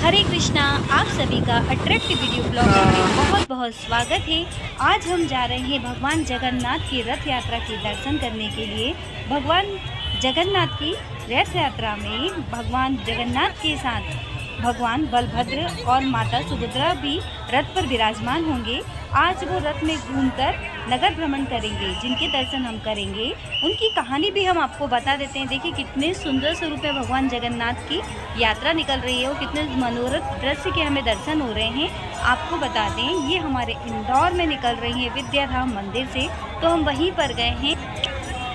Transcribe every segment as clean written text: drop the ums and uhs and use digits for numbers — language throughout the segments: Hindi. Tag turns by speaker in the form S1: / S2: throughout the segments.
S1: हरे कृष्णा, आप सभी का अट्रैक्टिव वीडियो ब्लॉग में बहुत बहुत स्वागत है। आज हम जा रहे हैं भगवान जगन्नाथ की रथ यात्रा के दर्शन करने के लिए। भगवान जगन्नाथ की रथ यात्रा में भगवान जगन्नाथ के साथ भगवान बलभद्र और माता सुभद्रा भी रथ पर विराजमान होंगे। आज वो रथ में घूमकर नगर भ्रमण करेंगे, जिनके दर्शन हम करेंगे। उनकी कहानी भी हम आपको बता देते हैं। देखिए कितने सुंदर स्वरूप में भगवान जगन्नाथ की यात्रा निकल रही है और कितने मनोरथ दृश्य के हमें दर्शन हो रहे हैं। आपको बता दें, ये हमारे इंदौर में निकल रही है विद्याधाम मंदिर से, तो हम वहीं पर गए हैं।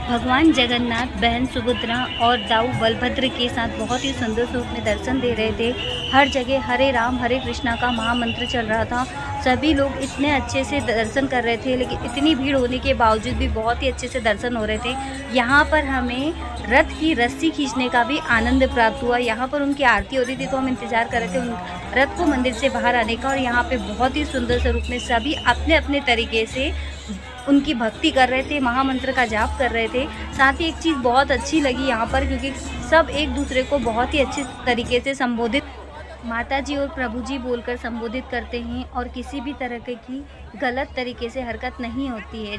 S1: भगवान जगन्नाथ बहन सुभद्रा और दाऊ बलभद्र के साथ बहुत ही सुंदर स्वरूप में दर्शन दे रहे थे। हर जगह हरे राम हरे कृष्णा का महामंत्र चल रहा था। सभी लोग इतने अच्छे से दर्शन कर रहे थे, लेकिन इतनी भीड़ होने के बावजूद भी बहुत ही अच्छे से दर्शन हो रहे थे। यहाँ पर हमें रथ की रस्सी खींचने का भी आनंद प्राप्त हुआ। यहाँ पर उनकी आरती हो रही थी, तो हम इंतज़ार कर रहे थे उन रथ को मंदिर से बाहर आने का। और यहाँ पे बहुत ही सुंदर स्वरूप में सभी अपने अपने तरीके से उनकी भक्ति कर रहे थे, महामंत्र का जाप कर रहे थे। साथ ही एक चीज़ बहुत अच्छी लगी यहाँ पर, क्योंकि सब एक दूसरे को बहुत ही अच्छे तरीके से संबोधित माता जी और प्रभु जी बोलकर संबोधित करते हैं और किसी भी तरह की गलत तरीके से हरकत नहीं होती है।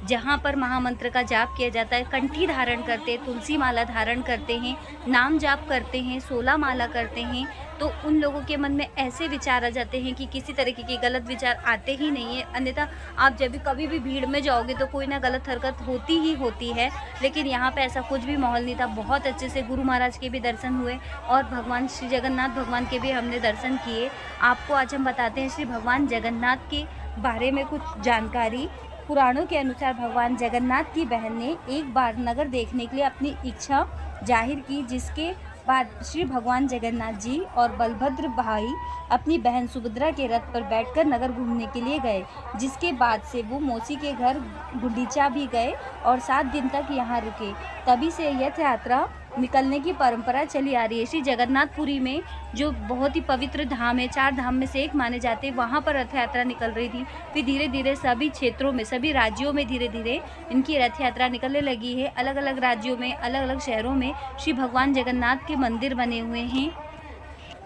S1: जहाँ पर महामंत्र का जाप किया जाता है, कंठी धारण करते हैं, तुलसी माला धारण करते हैं, नाम जाप करते हैं, 16 माला करते हैं, तो उन लोगों के मन में ऐसे विचार आ जाते हैं कि किसी तरीके के गलत विचार आते ही नहीं है। अन्यथा आप जब भी कभी भी भीड़ में जाओगे तो कोई ना गलत हरकत होती ही होती है, लेकिन यहाँ पे ऐसा कुछ भी माहौल नहीं था। बहुत अच्छे से गुरु महाराज के भी दर्शन हुए और भगवान श्री जगन्नाथ भगवान के भी हमने दर्शन किए। आपको आज हम बताते हैं श्री भगवान जगन्नाथ के बारे में कुछ जानकारी। पुराणों के अनुसार भगवान जगन्नाथ की बहन ने एक बार नगर देखने के लिए अपनी इच्छा जाहिर की, जिसके बाद श्री भगवान जगन्नाथ जी और बलभद्र भाई अपनी बहन सुभद्रा के रथ पर बैठकर नगर घूमने के लिए गए। जिसके बाद से वो मौसी के घर गुंडीचा भी गए और 7 दिन तक यहाँ रुके। तभी से यह यात्रा निकलने की परंपरा चली आ रही है। श्री जगन्नाथपुरी में जो बहुत ही पवित्र धाम है, 4 धाम में से एक माने जाते हैं, वहाँ पर रथ यात्रा निकल रही थी। फिर धीरे धीरे सभी क्षेत्रों में, सभी राज्यों में धीरे धीरे इनकी रथ यात्रा निकलने लगी है। अलग अलग राज्यों में, अलग अलग शहरों में श्री भगवान जगन्नाथ के मंदिर बने हुए हैं।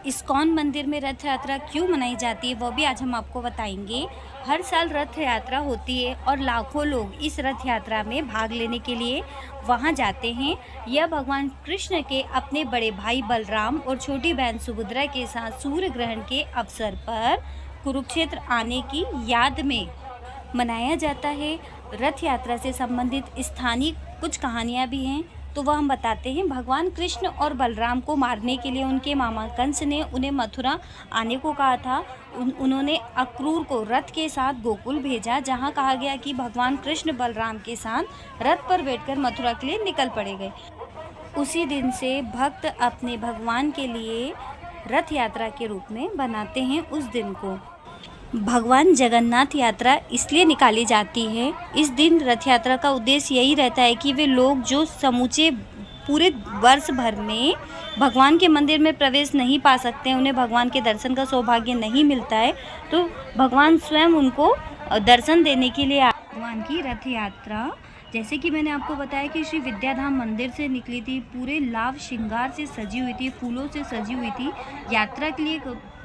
S1: इस्कॉन मंदिर में रथ यात्रा क्यों मनाई जाती है, वो भी आज हम आपको बताएंगे। हर साल रथ यात्रा होती है और लाखों लोग इस रथ यात्रा में भाग लेने के लिए वहां जाते हैं। यह भगवान कृष्ण के अपने बड़े भाई बलराम और छोटी बहन सुभद्रा के साथ सूर्य ग्रहण के अवसर पर कुरुक्षेत्र आने की याद में मनाया जाता है। रथ यात्रा से संबंधित स्थानीय कुछ कहानियाँ भी हैं, तो वह हम बताते हैं। भगवान कृष्ण और बलराम को मारने के लिए उनके मामा कंस ने उन्हें मथुरा आने को कहा था। उन्होंने अक्रूर को रथ के साथ गोकुल भेजा, जहां कहा गया कि भगवान कृष्ण बलराम के साथ रथ पर बैठकर मथुरा के लिए निकल पड़ेंगे। उसी दिन से भक्त अपने भगवान के लिए रथ यात्रा के रूप में बनाते हैं उस दिन को। भगवान जगन्नाथ यात्रा इसलिए निकाली जाती है, इस दिन रथ यात्रा का उद्देश्य यही रहता है कि वे लोग जो समूचे पूरे वर्ष भर में भगवान के मंदिर में प्रवेश नहीं पा सकते हैं, उन्हें भगवान के दर्शन का सौभाग्य नहीं मिलता है, तो भगवान स्वयं उनको दर्शन देने के लिए भगवान की रथ यात्रा, जैसे कि मैंने आपको बताया कि श्री विद्याधाम मंदिर से निकली थी, पूरे लाभ श्रृंगार से सजी हुई थी, फूलों से सजी हुई थी। यात्रा के लिए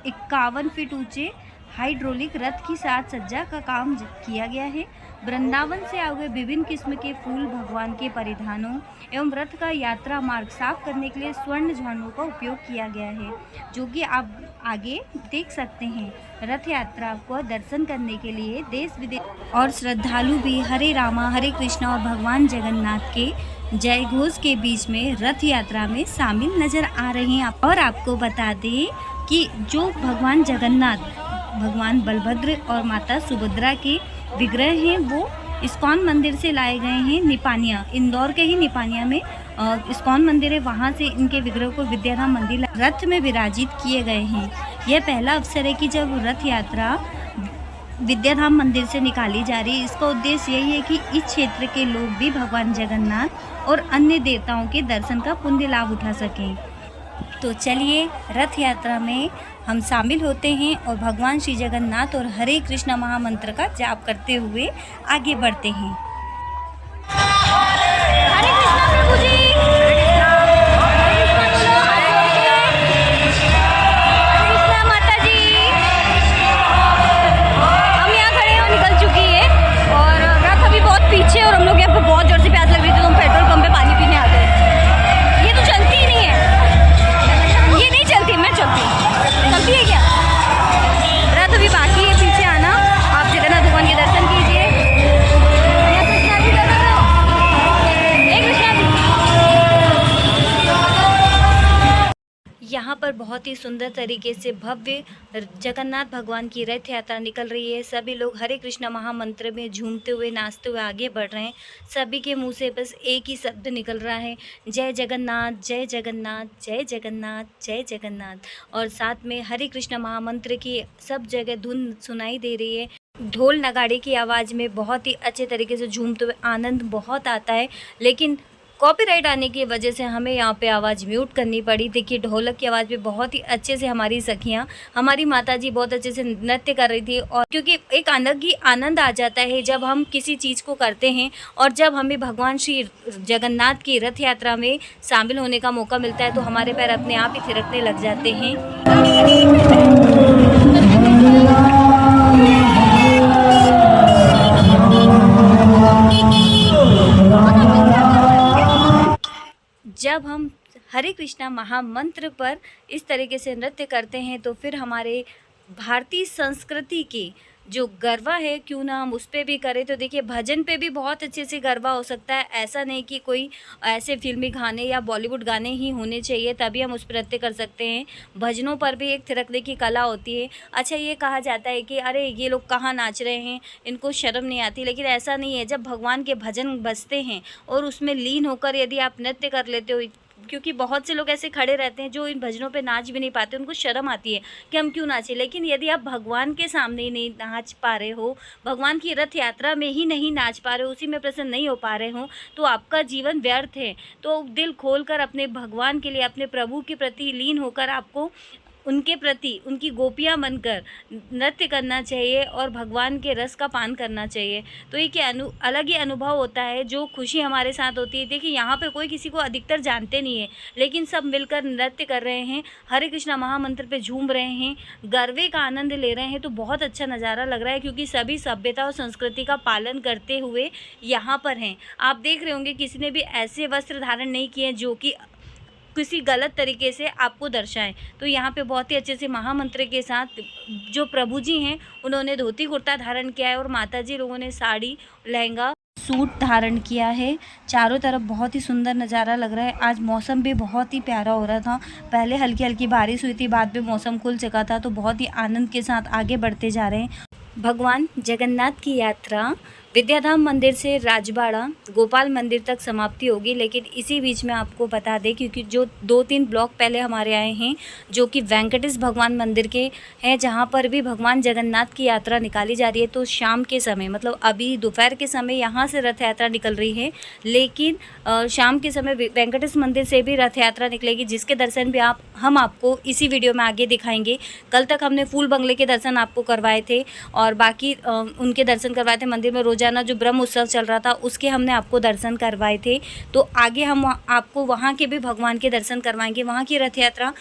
S1: 51 फीट ऊंचे हाइड्रोलिक रथ की साज सज्जा का काम किया गया है। वृंदावन से आए हुए विभिन्न किस्म के फूल भगवान के परिधानों एवं रथ का यात्रा मार्ग साफ करने के लिए स्वर्ण झाड़ू का उपयोग किया गया है, जो कि आप आगे देख सकते हैं। रथ यात्रा को दर्शन करने के लिए देश विदेश और श्रद्धालु भी हरे रामा हरे कृष्णा और भगवान जगन्नाथ के जय घोष के बीच में रथ यात्रा में शामिल नजर आ रहे हैं। और आपको बता दें कि जो भगवान जगन्नाथ, भगवान बलभद्र और माता सुभद्रा के विग्रह हैं, वो इस्कॉन मंदिर से लाए गए हैं। निपानिया, इंदौर के ही निपानिया में इस्कॉन मंदिर है, वहाँ से इनके विग्रह को विद्याधाम मंदिर रथ में विराजित किए गए हैं। यह पहला अवसर है कि जब रथ यात्रा विद्याधाम मंदिर से निकाली जा रही है। इसका उद्देश्य यही है कि इस क्षेत्र के लोग भी भगवान जगन्नाथ और अन्य देवताओं के दर्शन का पुण्य लाभ उठा सकें। तो चलिए रथ यात्रा में हम शामिल होते हैं और भगवान श्री जगन्नाथ और हरे कृष्णा महामंत्र का जाप करते हुए आगे बढ़ते हैं। हरे कृष्णा प्रभु जी, हरे कृष्णा, हरे कृष्णा, बहुत ही सुंदर तरीके से भव्य जगन्नाथ भगवान की रथ यात्रा निकल रही है। सभी लोग हरे कृष्णा महामंत्र में झूमते हुए नाचते हुए आगे बढ़ रहे हैं। सभी के मुंह से बस एक ही शब्द निकल रहा है, जय जगन्नाथ जय जगन्नाथ जय जगन्नाथ जय जगन्नाथ। और साथ में हरे कृष्णा महामंत्र की सब जगह धुन सुनाई दे रही है। ढोल नगाड़े की आवाज़ में बहुत ही अच्छे तरीके से झूमते हुए आनंद बहुत आता है, लेकिन कॉपीराइट आने की वजह से हमें यहाँ पे आवाज़ म्यूट करनी पड़ी। देखिए ढोलक की आवाज़ में बहुत ही अच्छे से हमारी सखियाँ, हमारी माताजी बहुत अच्छे से नृत्य कर रही थी। और क्योंकि एक अलग ही आनंद आ जाता है जब हम किसी चीज़ को करते हैं और जब हमें भगवान श्री जगन्नाथ की रथ यात्रा में शामिल होने का मौका मिलता है तो हमारे पैर अपने आप ही थिरकने लग जाते हैं। जब हम हरे कृष्णा महामंत्र पर इस तरीके से नृत्य करते हैं तो फिर हमारे भारतीय संस्कृति की जो गरबा है क्यों ना हम उस पर भी करें। तो देखिए भजन पे भी बहुत अच्छे से गरबा हो सकता है। ऐसा नहीं कि कोई ऐसे फिल्मी गाने या बॉलीवुड गाने ही होने चाहिए तभी हम उस पर नृत्य कर सकते हैं। भजनों पर भी एक थिरकने की कला होती है। अच्छा, ये कहा जाता है कि अरे ये लोग कहाँ नाच रहे हैं, इनको शर्म नहीं आती, लेकिन ऐसा नहीं है। जब भगवान के भजन बजते हैं और उसमें लीन होकर यदि आप नृत्य कर लेते हो, क्योंकि बहुत से लोग ऐसे खड़े रहते हैं जो इन भजनों पे नाच भी नहीं पाते, उनको शर्म आती है कि हम क्यों नाचें। लेकिन यदि आप भगवान के सामने ही नहीं नाच पा रहे हो, भगवान की रथ यात्रा में ही नहीं नाच पा रहे हो, उसी में प्रसन्न नहीं हो पा रहे हो, तो आपका जीवन व्यर्थ है। तो दिल खोलकर अपने भगवान के लिए, अपने प्रभु के प्रति लीन होकर आपको उनके प्रति उनकी गोपियाँ बनकर नृत्य करना चाहिए और भगवान के रस का पान करना चाहिए। तो ये क्या अलग ही अनुभव होता है, जो खुशी हमारे साथ होती है। देखिए यहाँ पे कोई किसी को अधिकतर जानते नहीं है, लेकिन सब मिलकर नृत्य कर रहे हैं, हरे कृष्णा महामंत्र पे झूम रहे हैं, गरबे का आनंद ले रहे हैं। तो बहुत अच्छा नज़ारा लग रहा है, क्योंकि सभी सभ्यता और संस्कृति का पालन करते हुए यहाँ पर हैं। आप देख रहे होंगे किसी ने भी ऐसे वस्त्र धारण नहीं किए जो कि किसी गलत तरीके से आपको दर्शाएं। तो यहाँ पे बहुत ही अच्छे से महामंत्र के साथ जो प्रभु जी हैं उन्होंने धोती कुर्ता धारण किया है और माता जी लोगों ने साड़ी लहंगा सूट धारण किया है। चारों तरफ बहुत ही सुंदर नज़ारा लग रहा है। आज मौसम भी बहुत ही प्यारा हो रहा था। पहले हल्की हल्की बारिश हुई थी, बाद में मौसम खुल चुका था। तो बहुत ही आनंद के साथ आगे बढ़ते जा रहे हैं। भगवान जगन्नाथ की यात्रा विद्याधाम मंदिर से राजबाड़ा गोपाल मंदिर तक समाप्ति होगी, लेकिन इसी बीच में आपको बता दें, क्योंकि जो 2-3 ब्लॉक पहले हमारे आए हैं जो कि वेंकटेश भगवान मंदिर के हैं, जहां पर भी भगवान जगन्नाथ की यात्रा निकाली जा रही है। तो शाम के समय, मतलब अभी दोपहर के समय यहाँ से रथ यात्रा निकल रही है, लेकिन शाम के समय वेंकटेश मंदिर से भी रथ यात्रा निकलेगी, जिसके दर्शन भी हम आपको इसी वीडियो में आगे दिखाएंगे। कल तक हमने फूल बंगले के दर्शन आपको करवाए थे और बाकी उनके दर्शन करवाए थे। मंदिर में रोजाना जो ब्रह्म उत्सव चल रहा था उसके हमने आपको दर्शन करवाए थे। तो आगे हम आपको वहाँ के भी भगवान के दर्शन करवाएंगे। वहाँ की रथ यात्रा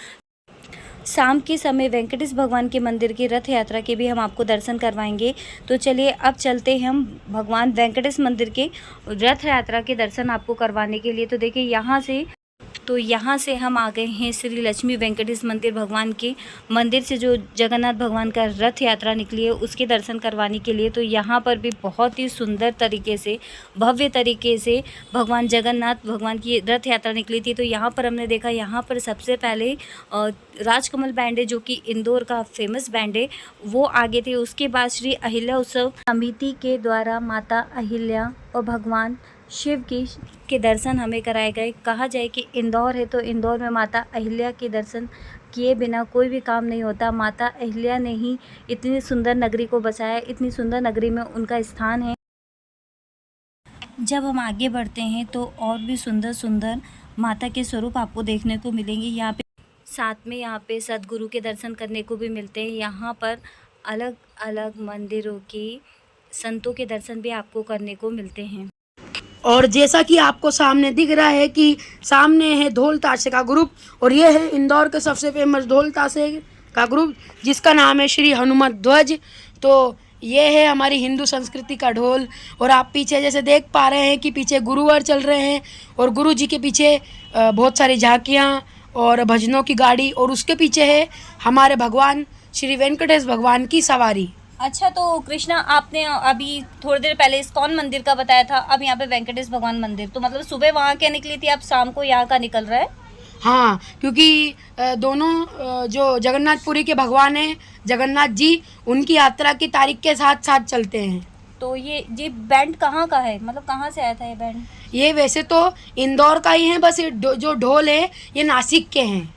S1: शाम के समय वेंकटेश भगवान के मंदिर की रथ यात्रा के भी हम आपको दर्शन करवाएंगे। तो चलिए अब चलते हैं हम भगवान वेंकटेश मंदिर के रथ यात्रा के दर्शन आपको करवाने के लिए। तो देखिए यहाँ से हम आ गए हैं श्री लक्ष्मी वेंकटेश मंदिर भगवान के मंदिर से जो जगन्नाथ भगवान का रथ यात्रा निकली है उसके दर्शन करवाने के लिए। तो यहाँ पर भी बहुत ही सुंदर तरीके से, भव्य तरीके से भगवान जगन्नाथ भगवान की रथ यात्रा निकली थी। तो यहाँ पर हमने देखा, यहाँ पर सबसे पहले राजकमल बैंड है, जो कि इंदौर का फेमस बैंड है, वो आगे थे। उसके बाद श्री अहिल्या उत्सव समिति के द्वारा माता अहिल्या और भगवान शिव के दर्शन हमें कराए गए। कहा जाए कि इंदौर है तो इंदौर में माता अहिल्या के दर्शन किए बिना कोई भी काम नहीं होता। माता अहिल्या ने ही इतनी सुंदर नगरी को बचाया, इतनी सुंदर नगरी में उनका स्थान है। जब हम आगे बढ़ते हैं तो और भी सुंदर सुंदर माता के स्वरूप आपको देखने को मिलेंगे। यहाँ पे साथ में यहाँ पे सदगुरु के दर्शन करने को भी मिलते हैं। यहाँ पर अलग अलग मंदिरों की संतों के दर्शन भी आपको करने को मिलते हैं।
S2: और जैसा कि आपको सामने दिख रहा है कि सामने है ढोल ताशे का ग्रुप, और ये है इंदौर के सबसे फेमस ढोल ताशे का ग्रुप जिसका नाम है श्री हनुमत ध्वज। तो ये है हमारी हिंदू संस्कृति का ढोल। और आप पीछे जैसे देख पा रहे हैं कि पीछे गुरुवर चल रहे हैं और गुरु जी के पीछे बहुत सारी झांकियाँ और भजनों की गाड़ी, और उसके पीछे है हमारे भगवान श्री वेंकटेश भगवान की सवारी।
S1: अच्छा, तो कृष्णा आपने अभी थोड़ी देर पहले इस्कॉन मंदिर का बताया था, अब यहाँ पे वेंकटेश भगवान मंदिर, तो मतलब सुबह वहाँ क्या निकली थी, अब शाम को यहाँ का निकल रहा है?
S2: हाँ, क्योंकि दोनों जो जगन्नाथपुरी के भगवान हैं जगन्नाथ जी, उनकी यात्रा की तारीख के साथ साथ चलते हैं।
S1: तो ये बैंड कहाँ का है, मतलब कहाँ से आया था ये बैंड?
S2: ये वैसे तो इंदौर का ही है, बस ये जो ढोल है ये नासिक के हैं।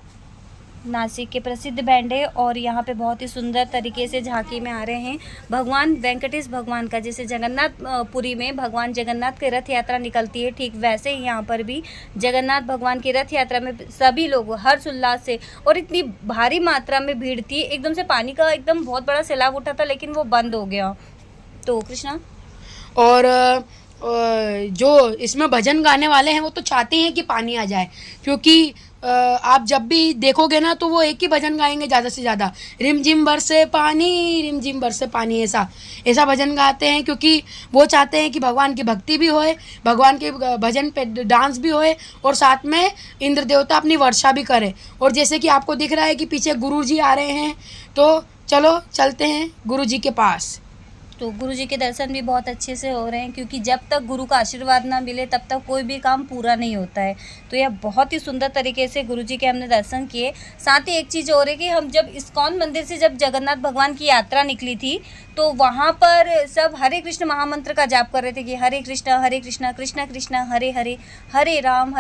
S1: नासिक के प्रसिद्ध बैंड है और यहाँ पे बहुत ही सुंदर तरीके से झांकी में आ रहे हैं भगवान वेंकटेश भगवान का। जैसे जगन्नाथपुरी में भगवान जगन्नाथ की रथ यात्रा निकलती है, ठीक वैसे ही यहाँ पर भी जगन्नाथ भगवान की रथ यात्रा में सभी लोग हर्ष उल्लास से, और इतनी भारी मात्रा में भीड़ थी, एकदम से पानी का एकदम बहुत बड़ा सैलाब उठा था लेकिन वो बंद हो गया। तो कृष्णा,
S2: और जो इसमें भजन गाने वाले हैं वो तो चाहते हैं कि पानी आ जाए, क्योंकि आप जब भी देखोगे ना तो वो एक ही भजन गाएंगे ज़्यादा से ज़्यादा, रिमझिम बरसे पानी, रिमझिम बरसे पानी, ऐसा भजन गाते हैं, क्योंकि वो चाहते हैं कि भगवान की भक्ति भी होए, भगवान के भजन पे डांस भी होए, और साथ में इंद्र देवता अपनी वर्षा भी करे। और जैसे कि आपको दिख रहा है कि पीछे गुरु जी आ रहे हैं, तो चलो चलते हैं गुरु जी के पास।
S1: तो गुरु जी के दर्शन भी बहुत अच्छे से हो रहे हैं, क्योंकि जब तक गुरु का आशीर्वाद ना मिले तब तक कोई भी काम पूरा नहीं होता है। तो यह बहुत ही सुंदर तरीके से गुरु जी के हमने दर्शन किए। साथ ही एक चीज़ और है कि हम जब इस्कॉन मंदिर से जब जगन्नाथ भगवान की यात्रा निकली थी तो वहाँ पर सब हरे कृष्ण महामंत्र का जाप कर रहे थे कि हरे कृष्ण कृष्ण कृष्ण हरे हरे, हरे राम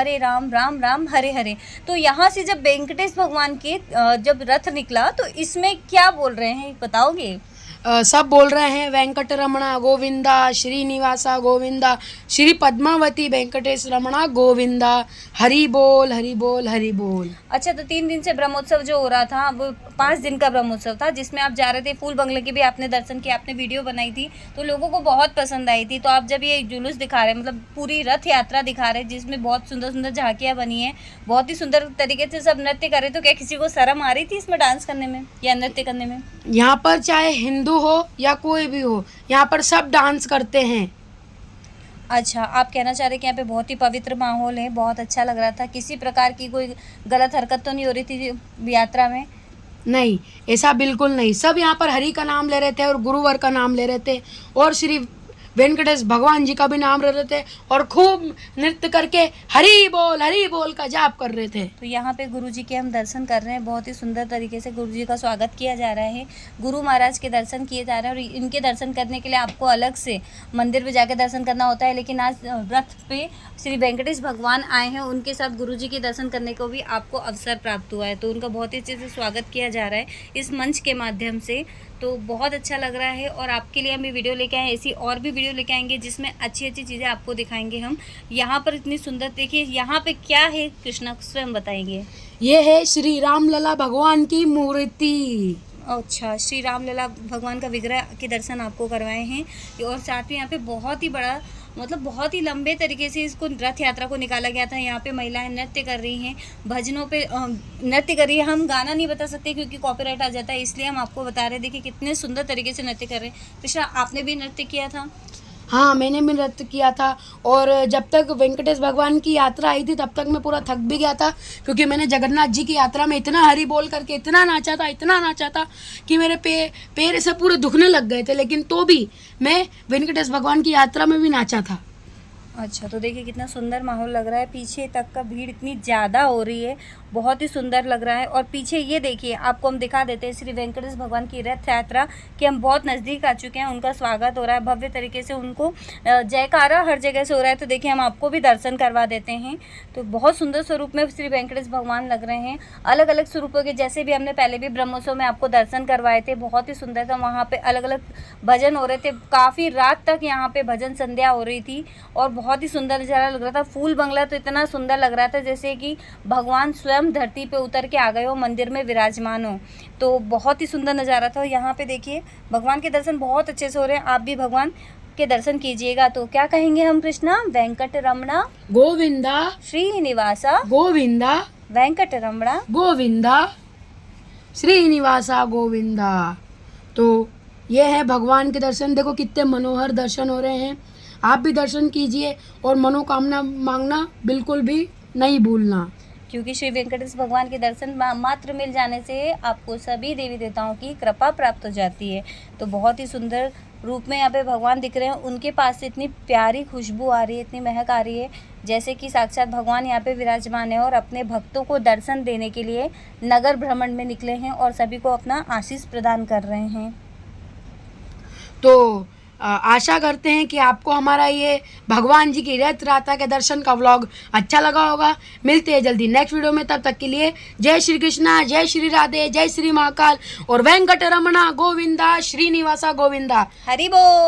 S1: राम राम हरे हरे। तो यहाँ से जब वेंकटेश भगवान के जब रथ निकला तो इसमें क्या बोल रहे हैं बताओगे?
S2: सब बोल रहे हैं वेंकट रमणा गोविंदा, श्रीनिवासा गोविंदा, श्री पद्मावती वेंकटेश रमणा गोविंदा, हरि बोल हरि बोल हरि बोल।
S1: अच्छा, तो 3 दिन से ब्रह्मोत्सव जो हो रहा था वो 5 दिन का ब्रह्मोत्सव था, जिसमें आप जा रहे थे, फूल बंगले के भी आपने दर्शन किए, आपने वीडियो बनाई थी तो लोगों को बहुत पसंद आई थी। तो आप जब ये जुलूस दिखा रहे हैं, मतलब पूरी रथ यात्रा दिखा रहे हैं जिसमें बहुत सुंदर सुंदर झांकियाँ बनी हैं, बहुत ही सुंदर तरीके से सब नृत्य कर रहे, तो क्या किसी को शर्म आ रही थी इसमें डांस करने में या नृत्य करने में?
S2: यहाँ पर चाहे हिंदू हो या कोई भी हो, यहाँ पर सब डांस करते हैं।
S1: अच्छा, आप कहना चाह रहे कि यहाँ पे बहुत ही पवित्र माहौल है, बहुत अच्छा लग रहा था, किसी प्रकार की कोई गलत हरकत तो नहीं हो रही थी यात्रा में?
S2: नहीं, ऐसा बिल्कुल नहीं। सब यहाँ पर हरि का नाम ले रहे थे और गुरुवर का नाम ले रहे थे और श्री वेंकटेश भगवान जी का भी नाम ले रहे थे और खूब नृत्य करके हरि बोल का जाप कर रहे थे।
S1: तो यहाँ पे गुरु जी के हम दर्शन कर रहे हैं, बहुत ही सुंदर तरीके से गुरु जी का स्वागत किया जा रहा है, गुरु महाराज के दर्शन किए जा रहे हैं। और इनके दर्शन करने के लिए आपको अलग से मंदिर में जाकर दर्शन करना होता है, लेकिन आज रथ पे श्री वेंकटेश भगवान आए हैं, उनके साथ गुरु जी के दर्शन करने को भी आपको अवसर प्राप्त हुआ है। तो उनका बहुत ही अच्छे से स्वागत किया जा रहा है इस मंच के माध्यम से, तो बहुत अच्छा लग रहा है। और आपके लिए हम ये वीडियो लेके आए, ऐसी और भी वीडियो लेके आएंगे जिसमें अच्छी अच्छी चीज़ें आपको दिखाएंगे हम। यहाँ पर इतनी सुंदर, देखिए यहाँ पे क्या है कृष्णा, स्वयं बताएंगे।
S2: ये है श्री राम लला भगवान की मूर्ति।
S1: अच्छा, श्री राम लला भगवान का विग्रह के दर्शन आपको करवाए हैं, और साथ में यहाँ पे बहुत ही बड़ा, मतलब बहुत ही लंबे तरीके से इसको रथ यात्रा को निकाला गया था। यहाँ पे महिलाएं नृत्य कर रही हैं, भजनों पे नृत्य कर रही है। हम गाना नहीं बता सकते क्योंकि कॉपीराइट आ जाता है, इसलिए हम आपको बता रहे। देखिए कितने सुंदर तरीके से नृत्य कर रहे हैं। कृष्णा, आपने भी नृत्य किया था?
S2: हाँ, मैंने भी नृत्य किया था, और जब तक वेंकटेश भगवान की यात्रा आई थी तब तक मैं पूरा थक भी गया था, क्योंकि मैंने जगन्नाथ जी की यात्रा में इतना हरि बोल करके इतना नाचा था कि मेरे पैर से पूरे दुखने लग गए थे, लेकिन तो भी मैं वेंकटेश भगवान की यात्रा में भी नाचा था।
S1: अच्छा, तो देखिए कितना सुंदर माहौल लग रहा है, पीछे तक का भीड़ इतनी ज़्यादा हो रही है, बहुत ही सुंदर लग रहा है। और पीछे ये देखिए, आपको हम दिखा देते हैं श्री वेंकटेश भगवान की रथ यात्रा कि हम बहुत नज़दीक आ चुके हैं, उनका स्वागत हो रहा है भव्य तरीके से, उनको जयकारा हर जगह से हो रहा है। तो देखिए हम आपको भी दर्शन करवा देते हैं। तो बहुत सुंदर स्वरूप में श्री वेंकटेश भगवान लग रहे हैं, अलग अलग स्वरूपों के, जैसे भी हमने पहले भी ब्रह्मोत्सव में आपको दर्शन करवाए थे, बहुत ही सुंदर था। वहाँ पर अलग अलग भजन हो रहे थे, काफ़ी रात तक यहाँ पर भजन संध्या हो रही थी और बहुत ही सुंदर नज़ारा लग रहा था। फूल बंगला तो इतना सुंदर लग रहा था जैसे कि भगवान स्वयं धरती पे उतर के आ गए हो, मंदिर में विराजमान हो। तो बहुत ही सुंदर नज़ारा था। यहाँ पे देखिए भगवान के दर्शन बहुत अच्छे से हो रहे हैं, आप भी भगवान के दर्शन कीजिएगा। तो क्या कहेंगे हम कृष्णा? वेंकट रमणा
S2: गोविंदा,
S1: श्रीनिवासा
S2: गोविंदा,
S1: वेंकट रमणा
S2: गोविंदा, श्रीनिवासा गोविंदा। तो ये है भगवान के दर्शन, देखो कितने मनोहर दर्शन हो रहे हैं। आप भी दर्शन कीजिए और मनोकामना मांगना बिल्कुल भी नहीं भूलना,
S1: क्योंकि श्री वेंकटेश्वर भगवान के दर्शन मात्र मिल जाने से आपको सभी देवी देवताओं की कृपा प्राप्त हो जाती है। तो बहुत ही सुंदर रूप में यहाँ पे भगवान दिख रहे हैं। उनके पास से इतनी प्यारी खुशबू आ रही है, इतनी महक आ रही है, जैसे कि साक्षात भगवान यहाँ पे विराजमान है और अपने भक्तों को दर्शन देने के लिए नगर भ्रमण में निकले हैं और सभी को अपना आशीष प्रदान कर रहे हैं।
S2: तो आशा करते हैं कि आपको हमारा ये भगवान जी की रथ यात्रा के दर्शन का व्लॉग अच्छा लगा होगा। मिलते हैं जल्दी नेक्स्ट वीडियो में, तब तक के लिए जय श्री कृष्णा, जय श्री राधे, जय श्री महाकाल और वेंकटरमणा गोविंदा, श्रीनिवासा गोविंदा,
S1: हरि बोल।